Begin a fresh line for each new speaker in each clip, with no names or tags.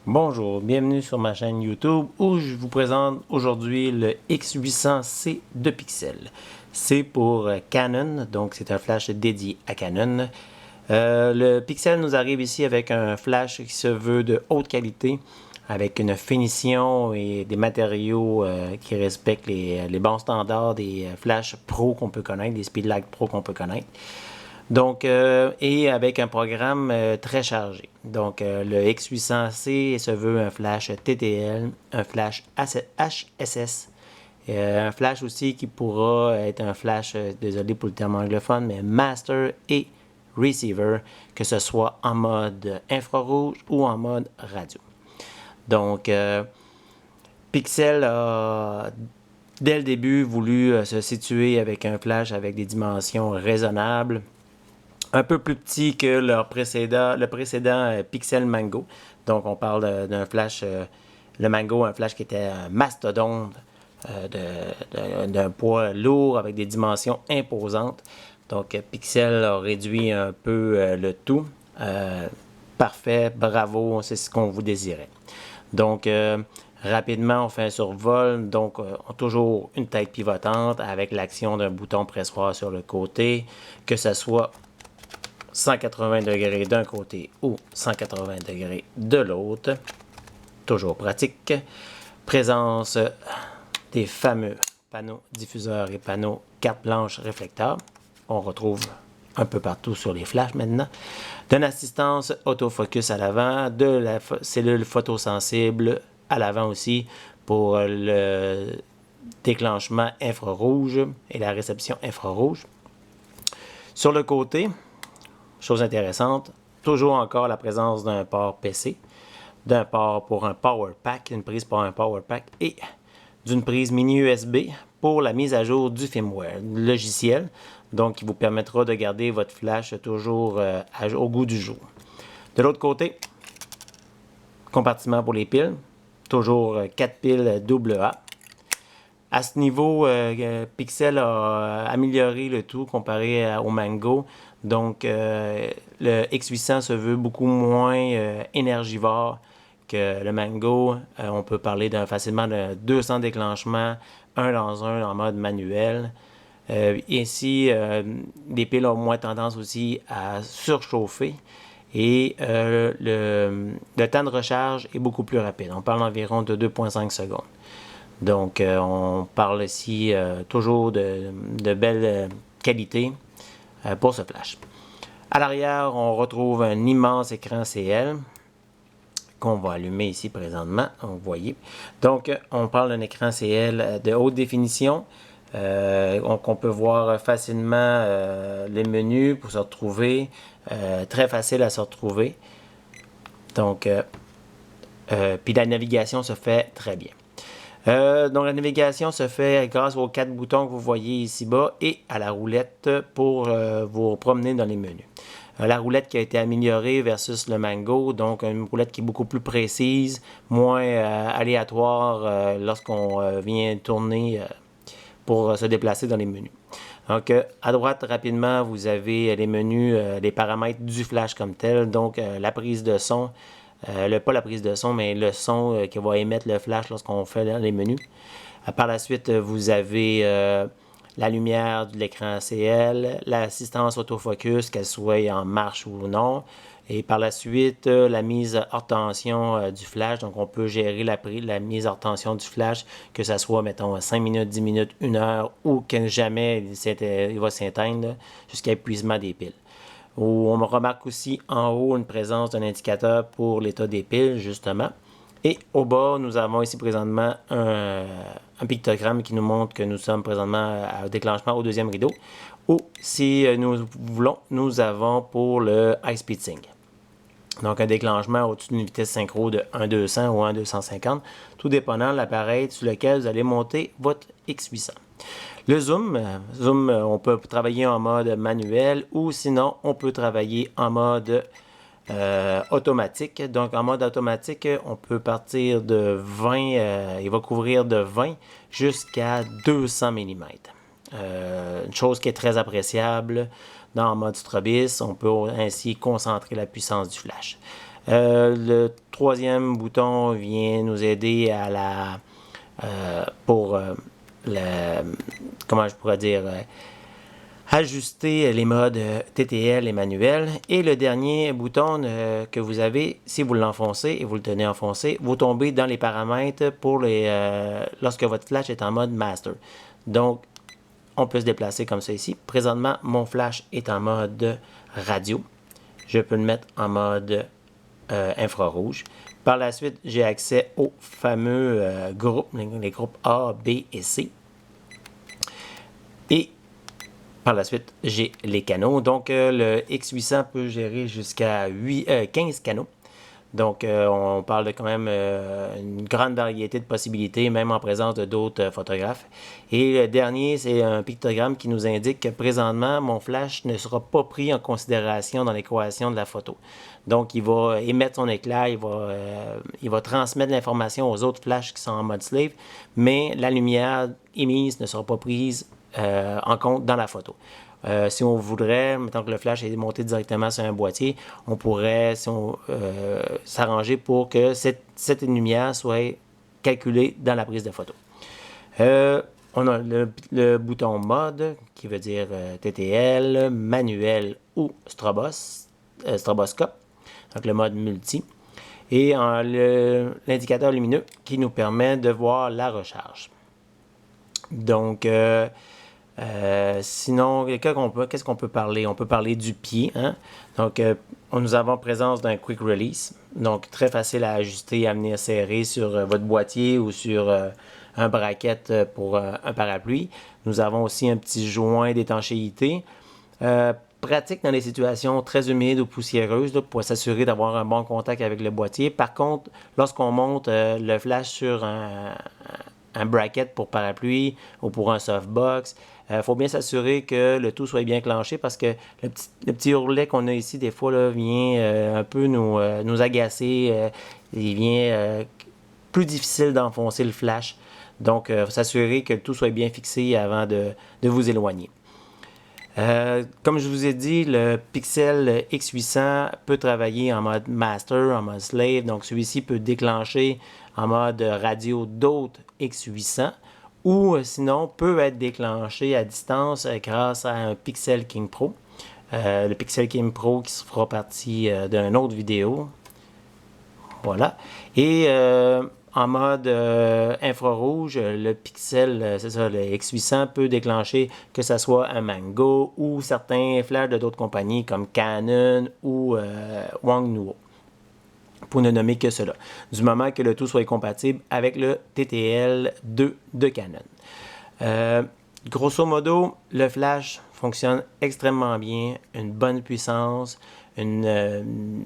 Bonjour, bienvenue sur ma chaîne YouTube où je vous présente aujourd'hui le X800C de Pixel. C'est pour Canon, donc c'est un flash dédié à Canon. Le Pixel nous arrive ici avec un flash qui se veut de haute qualité, avec une finition et des matériaux qui respectent les bons standards des flashs pro qu'on peut connaître, des Speedlight Pro qu'on peut connaître. Donc, et avec un programme très chargé. Donc, le X800C se veut un flash TTL, un flash HSS, un flash aussi qui pourra être un flash, désolé pour le terme anglophone, mais master et receiver, que ce soit en mode infrarouge ou en mode radio. Donc, Pixel a dès le début voulu se situer avec un flash avec des dimensions raisonnables, un peu plus petit que le précédent Pixel Mango. Donc, on parle d'un flash, le Mango, un flash qui était un mastodonte d'un poids lourd avec des dimensions imposantes. Donc, Pixel a réduit un peu le tout. Parfait, bravo, c'est ce qu'on vous désirait. Donc, rapidement, on fait un survol. Donc, toujours une tête pivotante avec l'action d'un bouton pressoir sur le côté, que ce soit 180 degrés d'un côté ou 180 degrés de l'autre. Toujours pratique. Présence des fameux panneaux diffuseurs et panneaux carte blanche réflecteurs. On retrouve un peu partout sur les flashs maintenant. D'une assistance autofocus à l'avant, de la cellule photosensible à l'avant aussi pour le déclenchement infrarouge et la réception infrarouge. Sur le côté, chose intéressante, toujours encore la présence d'un port PC, d'un port pour un power pack, une prise pour un power pack et d'une prise mini USB pour la mise à jour du firmware logiciel, donc qui vous permettra de garder votre flash toujours au goût du jour. De l'autre côté, compartiment pour les piles, toujours 4 piles AA. À ce niveau, Pixel a amélioré le tout comparé au Mango. Donc, le X800 se veut beaucoup moins énergivore que le Mango. On peut parler facilement de 200 déclenchements, un dans un en mode manuel. Ici, les piles ont moins tendance aussi à surchauffer. Et le temps de recharge est beaucoup plus rapide. On parle d'environ de 2,5 secondes. Donc, on parle ici toujours de belle qualité pour ce flash. À l'arrière, on retrouve un immense écran CL qu'on va allumer ici présentement, vous voyez. Donc, on parle d'un écran CL de haute définition. Donc, on peut voir facilement les menus pour se retrouver. Très facile à se retrouver. Donc, puis la navigation se fait très bien. Donc la navigation se fait grâce aux 4 boutons que vous voyez ici-bas et à la roulette pour vous promener dans les menus. La roulette qui a été améliorée versus le Mango, donc une roulette qui est beaucoup plus précise, moins aléatoire lorsqu'on vient tourner pour se déplacer dans les menus. Donc, à droite, rapidement, vous avez les menus, les paramètres du flash comme tel, donc la prise de son, pas la prise de son, mais le son qui va émettre le flash lorsqu'on fait les menus. Par la suite, vous avez la lumière de l'écran CL, l'assistance autofocus, qu'elle soit en marche ou non. Et par la suite, la mise hors tension du flash. Donc, on peut gérer la mise hors tension du flash, que ce soit, mettons, 5 minutes, 10 minutes, 1 heure, ou que jamais il va s'éteindre jusqu'à épuisement des piles. On remarque aussi en haut une présence d'un indicateur pour l'état des piles, justement. Et au bas, nous avons ici présentement un pictogramme qui nous montre que nous sommes présentement au déclenchement au deuxième rideau. Ou si nous voulons, nous avons pour le High Speed Sync. Donc un déclenchement au-dessus d'une vitesse synchro de 1,200 ou 1,250, tout dépendant de l'appareil sur lequel vous allez monter votre X800. Le zoom, on peut travailler en mode manuel ou sinon on peut travailler en mode automatique. Donc en mode automatique, on peut partir de 20, il va couvrir de 20 jusqu'à 200 mm. Une chose qui est très appréciable dans le mode strobis, on peut ainsi concentrer la puissance du flash. Le troisième bouton vient nous aider à comment je pourrais dire, ajuster les modes TTL et manuel. Et le dernier bouton que vous avez, si vous l'enfoncez et vous le tenez enfoncé, vous tombez dans les paramètres pour lorsque votre flash est en mode master. Donc, on peut se déplacer comme ça ici. Présentement, mon flash est en mode radio. Je peux le mettre en mode infrarouge. Par la suite, j'ai accès aux fameux groupes, les groupes A, B et C. Et par la suite, j'ai les canaux. Donc, le X800 peut gérer jusqu'à 15 canaux. Donc, on parle de quand même une grande variété de possibilités, même en présence de d'autres photographes. Et le dernier, c'est un pictogramme qui nous indique que présentement, mon flash ne sera pas pris en considération dans l'équation de la photo. Donc, il va émettre son éclair, il va transmettre l'information aux autres flashs qui sont en mode slave, mais la lumière émise ne sera pas prise en compte dans la photo. Si on voudrait, mettons que le flash est monté directement sur un boîtier, on pourrait s'arranger pour que cette lumière soit calculée dans la prise de photo. On a le bouton mode qui veut dire TTL, manuel ou stroboscope, donc le mode multi. Et l'indicateur lumineux qui nous permet de voir la recharge. Donc, sinon, qu'est-ce qu'on peut parler? On peut parler du pied. Hein? Donc, nous avons présence d'un quick release. Donc, très facile à ajuster, à venir serrer sur votre boîtier ou sur un bracket pour un parapluie. Nous avons aussi un petit joint d'étanchéité. Pratique dans les situations très humides ou poussiéreuses là, pour s'assurer d'avoir un bon contact avec le boîtier. Par contre, lorsqu'on monte le flash sur un bracket pour parapluie ou pour un softbox, faut bien s'assurer que le tout soit bien clenché parce que le petit ourlet qu'on a ici, des fois, là, vient un peu nous agacer. Il vient plus difficile d'enfoncer le flash. Donc, il faut s'assurer que le tout soit bien fixé avant de vous éloigner. Comme je vous ai dit, le Pixel X800 peut travailler en mode master, en mode slave. Donc, celui-ci peut déclencher en mode radio d'autres X800 ou sinon peut être déclenché à distance grâce à un Pixel King Pro. Le Pixel King Pro qui fera partie d'une autre vidéo. Voilà. Et en mode infrarouge, le Pixel, c'est ça, le X800 peut déclencher que ce soit un Mango ou certains flashs de d'autres compagnies comme Canon ou Yongnuo, pour ne nommer que cela, du moment que le tout soit compatible avec le TTL2 de Canon. Grosso modo, le flash fonctionne extrêmement bien, une bonne puissance, une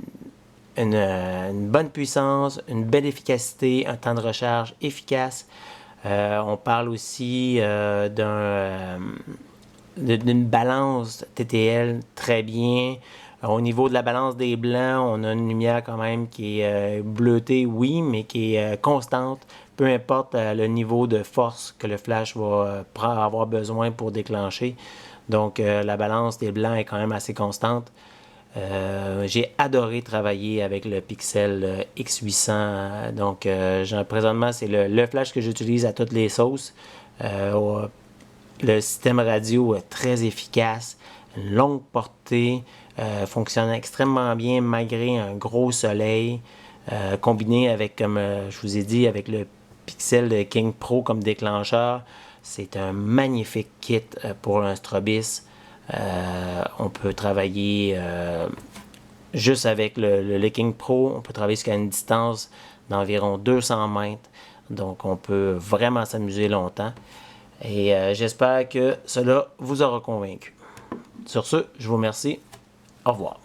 bonne puissance, une belle efficacité, un temps de recharge efficace. On parle aussi d'une balance TTL très bien. Au niveau de la balance des blancs, on a une lumière quand même qui est bleutée, oui, mais qui est constante, peu importe le niveau de force que le flash va avoir besoin pour déclencher. Donc, la balance des blancs est quand même assez constante. J'ai adoré travailler avec le Pixel X800. Donc, présentement, c'est le flash que j'utilise à toutes les sauces. Le système radio est très efficace, une longue portée, fonctionne extrêmement bien malgré un gros soleil, combiné avec, comme je vous ai dit, avec le Pixel King Pro comme déclencheur. C'est un magnifique kit pour un strobis. On peut travailler juste avec le King Pro. On peut travailler jusqu'à une distance d'environ 200 mètres. Donc, on peut vraiment s'amuser longtemps. Et j'espère que cela vous aura convaincu. Sur ce, je vous remercie. Au revoir.